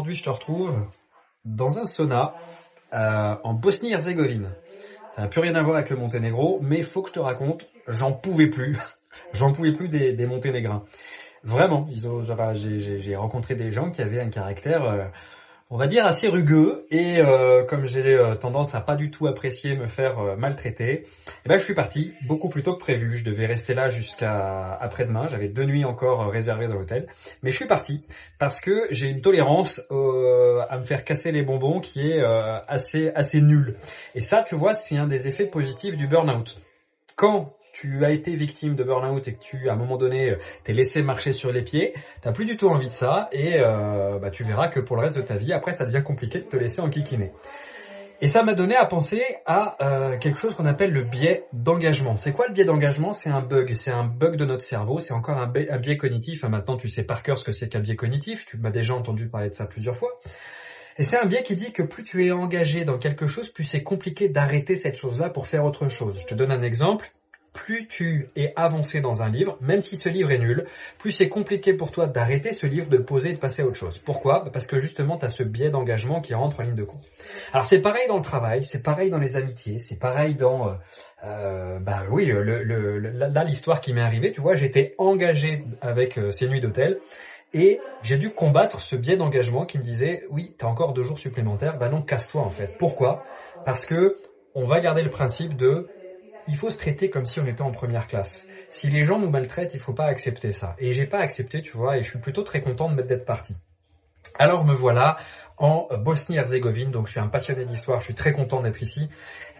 aujourd'hui je te retrouve dans un sauna en Bosnie-Herzégovine. Ça n'a plus rien à voir avec le Monténégro, mais il faut que je te raconte, j'en pouvais plus. J'en pouvais plus des Monténégrins. Vraiment, j'ai rencontré des gens qui avaient un caractère, on va dire, assez rugueux. Et comme j'ai tendance à pas du tout apprécier me faire maltraiter, eh ben, je suis parti beaucoup plus tôt que prévu. Je devais rester là jusqu'à après-demain. J'avais 2 nuits encore réservées dans l'hôtel. Mais je suis parti parce que j'ai une tolérance à me faire casser les bonbons qui est assez nulle. Et ça, tu vois, c'est un des effets positifs du burn-out. Quand tu as été victime de burn-out et que tu, à un moment donné, t'es laissé marcher sur les pieds, t'as plus du tout envie de ça et tu verras que pour le reste de ta vie, après, ça devient compliqué de te laisser enquiquiner. Et ça m'a donné à penser à quelque chose qu'on appelle le biais d'engagement. C'est quoi le biais d'engagement? C'est un bug de notre cerveau, c'est encore un biais cognitif. Maintenant, tu sais par cœur ce que c'est qu'un biais cognitif, tu m'as déjà entendu parler de ça plusieurs fois. Et c'est un biais qui dit que plus tu es engagé dans quelque chose, plus c'est compliqué d'arrêter cette chose-là pour faire autre chose. Je te donne un exemple. Plus tu es avancé dans un livre, même si ce livre est nul, plus c'est compliqué pour toi d'arrêter ce livre, de le poser et de passer à autre chose. Pourquoi? Parce que justement, tu as ce biais d'engagement qui rentre en ligne de compte. Alors c'est pareil dans le travail, c'est pareil dans les amitiés, c'est pareil dans... là l'histoire qui m'est arrivée, tu vois, j'étais engagé avec ces nuits d'hôtel. Et j'ai dû combattre ce biais d'engagement qui me disait, oui, t'as encore 2 jours supplémentaires, bah non, casse-toi en fait. Pourquoi? Parce que on va garder le principe de, il faut se traiter comme si on était en première classe. Si les gens nous maltraitent, il faut pas accepter ça. Et j'ai pas accepté, tu vois, et je suis plutôt très content d'être parti. Alors me voilà en Bosnie-Herzégovine, donc je suis un passionné d'histoire, je suis très content d'être ici.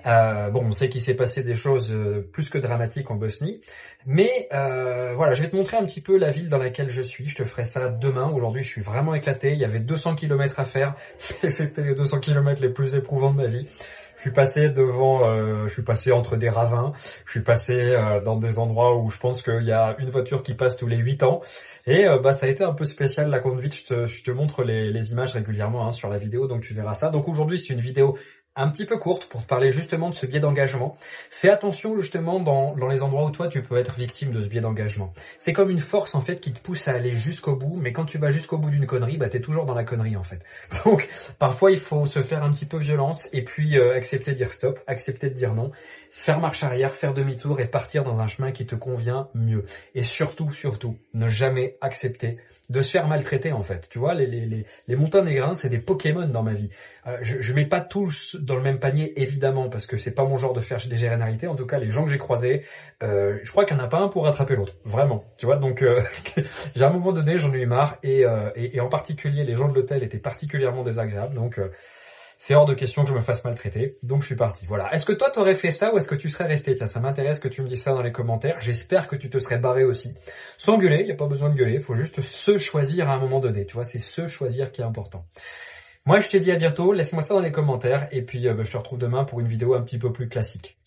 On sait qu'il s'est passé des choses plus que dramatiques en Bosnie, mais voilà, je vais te montrer un petit peu la ville dans laquelle je suis. Je te ferai ça demain. Aujourd'hui, je suis vraiment éclaté. Il y avait 200 km à faire, et c'était les 200 km les plus éprouvants de ma vie. Je suis passé entre des ravins, je suis passé dans des endroits où je pense qu'il y a une voiture qui passe tous les 8 ans. Et ça a été un peu spécial la conduite. Je te montre les images régulièrement sur la vidéo, donc tu verras ça. Donc aujourd'hui, c'est une vidéo un petit peu courte pour te parler justement de ce biais d'engagement. Fais attention justement dans les endroits où toi tu peux être victime de ce biais d'engagement. C'est comme une force en fait qui te pousse à aller jusqu'au bout, mais quand tu vas jusqu'au bout d'une connerie, t'es toujours dans la connerie en fait. Donc parfois il faut se faire un petit peu violence et puis accepter de dire stop, accepter de dire non, faire marche arrière, faire demi-tour et partir dans un chemin qui te convient mieux. Et surtout, ne jamais accepter de se faire maltraiter en fait. Tu vois, les Monténégrins, c'est des Pokémon dans ma vie. Je mets pas tous dans le même panier évidemment parce que c'est pas mon genre de faire des généralités. En tout cas, les gens que j'ai croisés, je crois qu'il n'y en a pas un pour rattraper l'autre. Vraiment. Tu vois, donc j'ai à un moment donné, j'en ai eu marre et en particulier les gens de l'hôtel étaient particulièrement désagréables. Donc c'est hors de question que je me fasse maltraiter, donc je suis parti. Voilà. Est-ce que toi t'aurais fait ça ou est-ce que tu serais resté? Tiens, ça m'intéresse que tu me dises ça dans les commentaires. J'espère que tu te serais barré aussi. Sans gueuler, il n'y a pas besoin de gueuler, il faut juste se choisir à un moment donné. Tu vois, c'est se choisir qui est important. Moi, je te dis à bientôt, laisse-moi ça dans les commentaires et puis je te retrouve demain pour une vidéo un petit peu plus classique.